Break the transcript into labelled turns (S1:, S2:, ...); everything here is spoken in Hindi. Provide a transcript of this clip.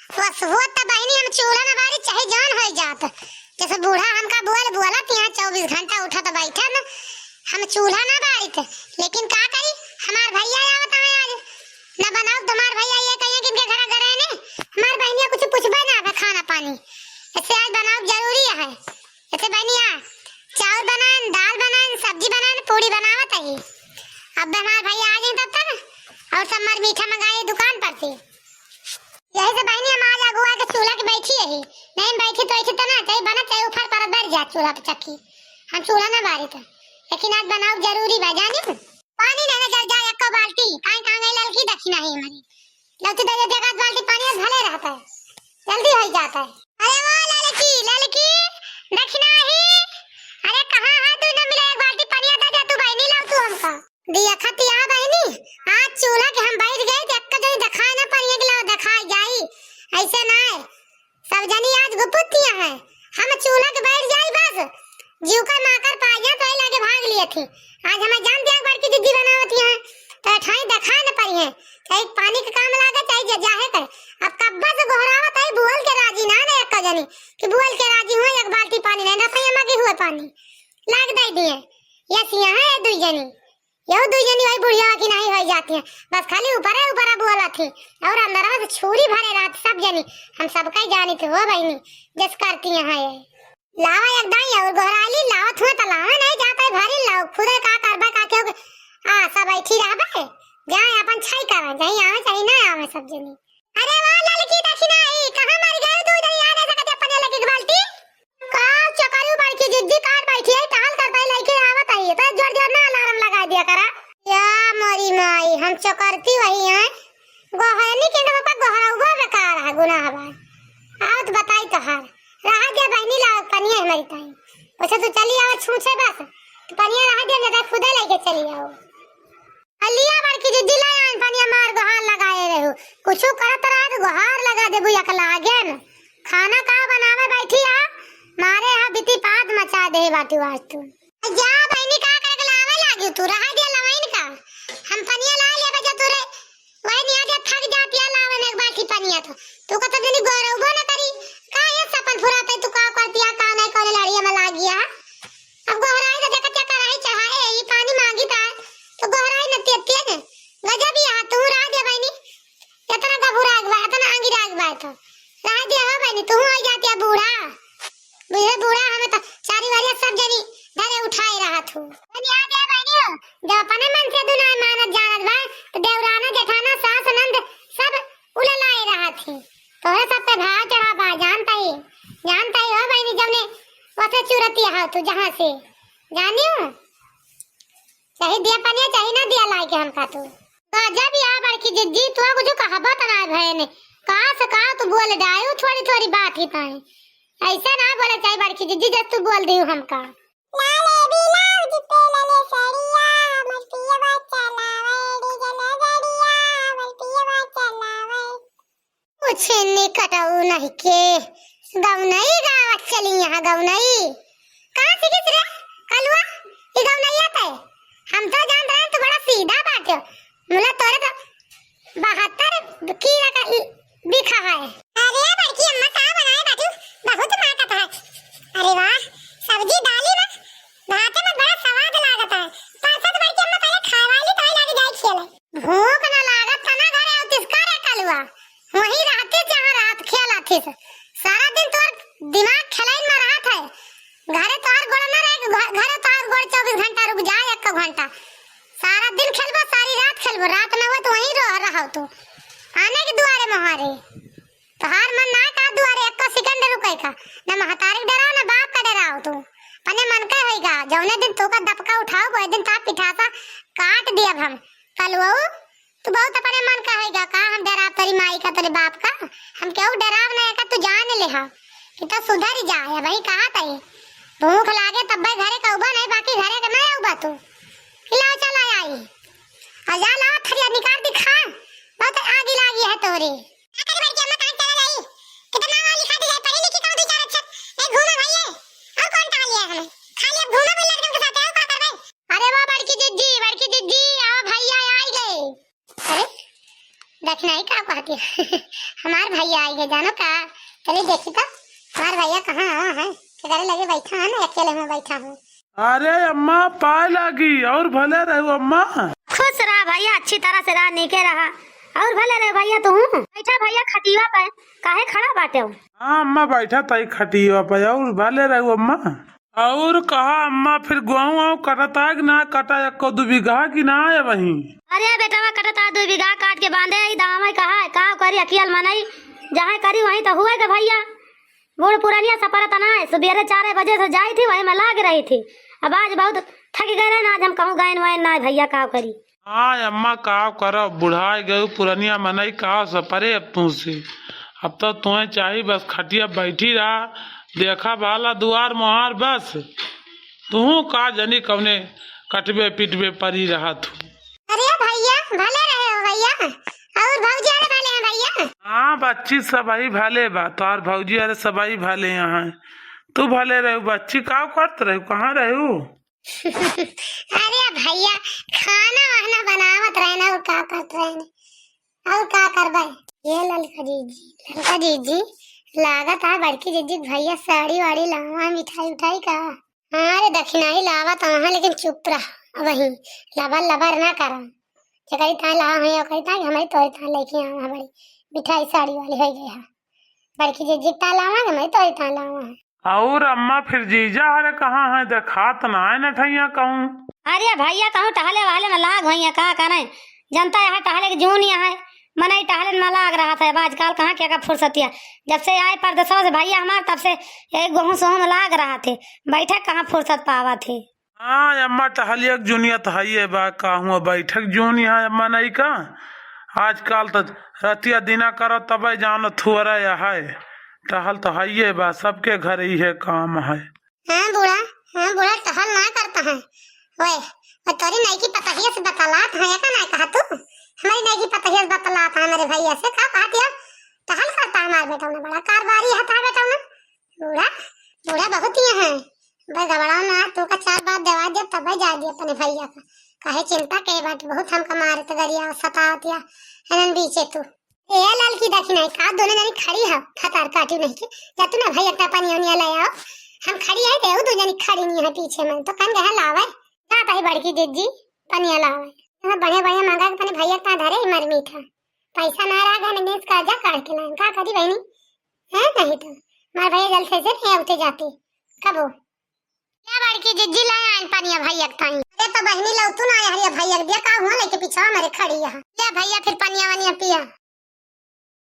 S1: बस वो तब बहनी हम चूल्हा ना बारी चाहे जान हो जात। जैसे बूढ़ा हमका बोला यहाँ 24 घंटा उठा तो बैठा ना हम चूल्हा ना बारी थे, लेकिन का करी हमार भैया आवत है आज ना बनाओ तुम्हार भैया ये कहिए कि इनके घर गए ने हमार बहनिया कुछ पूछबे ना खाना पानी ऐसे आज बनाओ जरूरी है। ऐसे बहनिया चावल बनाए, दाल बनाए, सब्जी बनाए, पूरी बनावत है। अब हमार भैया आ जाए तब तक और सब मार मीठा मंगाए दुकान पर से। यही से बहनी हम आज अगुआ के चूल्हा के बैठी है, नहीं बैठी तो ऐसे तो ना चाहे बना चाहे ऊपर पर बैठ जा चूल्हा पे चक्की हम चूल्हा ना बारी था, लेकिन आज बनाओ जरूरी बा जानी। पानी नहीं जल जाए एक बाल्टी काई कांगे ललकी दक्षिणा है हमारी लौटी दे दे एक बाल्टी पानी भले रहता है जल्दी हो जाता है। अरे वाह ललकी ललकी दक्षिणा ही, अरे कहां है तू ना मिले एक बाल्टी पानी दे दे तू बहनी लाओ तू हमका दिया खती आ बहनी। आज चूल्हा के हम बैठ गए देख के दिखाए ना पानी के लाओ दिखाई जाई ऐसे ना है सब जनी आज गुपुतिया है। हम चूल्हा के बैठ जाई बस जीव का माकर पाया तो लगे भाग लिए थे। आज हमें जान दिया बड़की दीदी बनावती है तो ठाई दिखा न पड़ी है चाहे पानी का काम लागे चाहे जाहे कर। अब कब्बा से गोहरावत है बुअल के राजी ना एक जनी कि बुअल के राजी हुए एक बाल्टी पानी नहीं ना पई मगे हुए पानी लाग दई दिए यस यहां है दुई जनी यो दुई जनी वही बुढ़िया की नहीं हो जाती है बस खाली ऊपर है ऊपर बुअला थी और अंदर से छुरी भरे रात सब जनी हम सबका ही जानी थे हो बहनी जस करती है ये लावा एक दाई और गोहराली लावत हुए तो लावा नहीं जाता है भारी लाओ खुद का करबा का के आ सब बैठी रहबे जाए अपन छाई कर जाई आवे चाहे ना आवे सब जनी। अरे वाह ललकी दक्षिणा ही कहां मर गए तू इधर याद है सकते अपने लड़की की बाल्टी का चकरू बड़की जिद्दी काट बैठी है टहल कर पहले लेके आवत है तो जोर जोर ना अलार्म लगा दिया करा या मोरी माई हम चकरती वही है गोहरनी के ना पापा गोहराउबा बेकार है गुनाह बा आओ तो बताई तो हार रहा दे बहनी ला पनिया हमारी ताई अच्छा तो चली आओ छूछे बस तो पनिया रहा दे ना खुदा लेके चली आओ अलिया बड़की दीदी लाया पनिया मार गोहार लगाए रहो कुछ करत रहा तो गोहार लगा दे बुया कला आगे न खाना का बनावे बैठी आ मारे हा बिती पाद मचा दे बाटी वास्तु जा बहनी का करे के लावे लागी तू रहा दे लवाइन का हम पनिया ला ले बजा तोरे वही निया दे थक जाती है लावे में एक बाटी पनिया तो का तो जनी गोरउबो ना करी का ये सपन फुराते तू का करतिया का नहीं करे लड़िया में लागिया अब गोहराई तो देखत क्या कराई चढ़ाए ये पानी मांगी था तो गोहराई न तेते ने गजब ही हाथ तू रा दे बहनी इतना गबुरा गवा इतना आंगी राग बा तो रा दे हो बहनी तू आ जाती है बूढ़ा बुढ़े बूढ़ा हमें तो सारी वाली सब जनी धरे उठाए रहा थू बहनी आ गया बहनी जब अपने मन से दुना मानत जानत बा तो देवराना जेठाना सास नंद सब उले लाए रहा थी तोरे सब पे भाव चढ़ा बा जानता ही हो बहनी जब ने वैसे चुरती है तू जहां से जानी हो चाहे दिया पनिया चाहे ना दिया लाई के हम का तू गजब या बड़की जिद्दी तू कुछ कहावत ना भय ने कहां से कहां तू बोल डायो थोड़ी थोड़ी बात ही पाए ऐसा ना बोले चाहे बड़की जिद्दी जब तू बोल दी हमका लाले भी लाओ जिते लाले सड़िया हमर पिया बच्चा लावे डीजल गड़िया हमर पिया बच्चा लावे कुछ निकटाऊ नहीं के गवनई गावत चली यहाँ गवनई कहां से किस रे कलवा ये गवनई आता है हम तो जान रहे हैं तू बड़ा सीधा बात है मुला तोरे तो 72 कीड़ा का बिखा है। अरे बड़की अम्मा का बनाए बाजू बहुत मारता है। अरे वाह सब्जी डाली ना भाते में बड़ा स्वाद लागता है पासा तो बड़की अम्मा पहले खावाली तो लागे जाए खेले भूख ना लागत तना घरे आउतिस करे कलवा वही रहते जहां रात खेलाती से सारा दिन तोर दिमाग खेलाइन में रहत है घरे तोर गोड़ ना रहे घरे तोर गोड़ 24 घंटा रुक जाए एक घंटा सारा दिन खेलबो सारी रात खेलबो रात में हो तो वहीं रहो तो आने के दुआरे महारे तो हार मन ना का दुआरे एक सेकंड रुके का ना महतारी डराओ ना बाप का डराओ तो पने मन का होएगा जौने दिन तो का दबका उठाओ वो दिन ता पिठासा काट दिया हम कलवो तू बहुत अपने मन का होएगा का हम डरा तेरी माई का तेरे बाप का हम क्यों डराव ना का तू जान ले हा कि तो सुधर जाए भाई कहा तई भूख लागे तब भाई घरे का उबा नहीं बाकी घरे का नहीं उबा तू खिलाओ चला आई आजा लाओ थरिया निकाल दिखा बहुत आगी लागी है तोरे आकर बड़ी अम्मा कहां चला गई कितना वाली खाती है पढ़ी लिखी कौन बेचारा अच्छा ए घूमा भैया और कौन टाल लिया हमें खाली अब घूमा भी लड़के के साथ है का कर भाई अरे वाह बड़की दीदी आओ भैया आ गए अरे देखना ही का कहती है हमार भैया आ गए जानो का। चलिए देखी तो हमारे भैया कहाँ है, किधर लगे बैठा है ना, अकेले में बैठा हूँ।
S2: अरे अम्मा पाए लागी और भले रहो अम्मा।
S1: खुश रहा भैया, अच्छी तरह से रहा, नीके रहा और भले रहे भैया। तू बैठा भैया खटिया पे, काहे खड़ा बाटे हो?
S2: हाँ अम्मा बैठा तई खटिया पे और भले रहो अम्मा। और कहा अम्मा फिर गेहूँ आऊ कटता कि ना कटा, 1-2 बीघा की ना है वही?
S1: अरे बेटा कटता 2 बीघा काट के बांधे दाम कहा है, कहा करी अकियल मनाई, जहाँ करी वहीं तो हुए के भैया। बूढ़ पुरानिया सपरत ना है, सुबह 4 बजे से जाई थी वही में लाग रही थी। अब आज बहुत थक गए ना, आज हम कहूँ गए वही ना भैया का करी।
S2: हाँ अम्मा का करो, बुढ़ाई गए पुरानिया मनई का सपरे अब तुमसे। अब तो तुम्हें चाहिए बस खटिया बैठी रहा, देखा भाला दुआर मुहार बस। तू का जनी कवने कटबे पिटबे परी रहा तू।
S1: अरे भैया भले रहे हो भैया, और भौजी अरे भले हैं भैया।
S2: हाँ बच्ची सबही भले बा, तार भौजी अरे सबही भले यहाँ। तू भले रहो बच्ची, का करत रहो, कहाँ रहो?
S1: अरे भैया खाना वाना बनावत रहना और का करत रहने और का करबे। ये लड़का जीजी लागत है बड़की जीजी भैया साड़ी वाड़ी लावा, मिठाई उठाई का। अरे दक्षिणाई लावत वहाँ, लेकिन चुप रहा वही, लबर लबर ना करा। कहीं ता ला है कहीं ता हमें तो ता लेके आवा बड़ी मिठाई साड़ी वाली हो गई है। बड़की जीजी ता लावा हमें तो ता लावा।
S2: और अम्मा फिर जीजा हरे कहाँ है, देखात ना है नठैया कहूँ।
S1: अरे भैया कहूँ टहले वाले में लाग भैया का करे, जनता यहाँ टहले के जून यहाँ है, मने टहले में लाग रहा था। आजकल कहाँ क्या फुर्सतिया, जब से आए परदेशों से भैया हमारे तब से एक गेहूँ सोहूँ में लाग रहा थे, बैठक कहाँ फुर्सत पावा थे।
S2: हाँ अम्मा टहलिया जूनिया तो है बा, कहूँ बैठक जून यहाँ अम्मा नहीं का। आजकल तो रतिया दिना करो तब जानो थुअरा है, टहल तो है बा, सबके घर ही है काम है।
S1: हाँ बूढ़ा टहल ना करता है। ओए तोरी नहीं की पतहिया से बतलात है का ना कहा तू, हमारी नहीं की पतहिया से बतलात है मेरे भैया से का कहती है। टहल करता है हमारे बेटा ने, बड़ा कारबारी है बेटा ने। बूढ़ा बहुत ही है भाई, घबराओ ना, तू का 4 बात दवा दे तब जा दिया अपने भैया का। काहे चिंता के बात, बहुत हम कमारे तो गरिया सतावतिया हनन बीचे तू। ए लड़की देखी नहीं का दोनों जनी खड़ी है, खतार काटी नहीं के जा तू ना भैया का पानी ओनिया ले आओ। हम खड़ी है देऊ, दो जनी खड़ी नहीं है पीछे में, तो कन गए लावे का भाई बड़की जीजी पानी लावे। हां बढ़िया मंगा के अपने भैया का धरे मर मीठा, पैसा ना रहा गने नेस का जा काट के लाए का करी बहनी है। नहीं तो मार भैया जल्द से नहीं उठे जाती कबो क्या बड़की जीजी लाए आन पानी भैया का। अरे तो बहनी लौतू ना आया भैया दिया का हुआ लेके पीछे मेरे खड़ी है, ले भैया फिर पानी वानी पिया।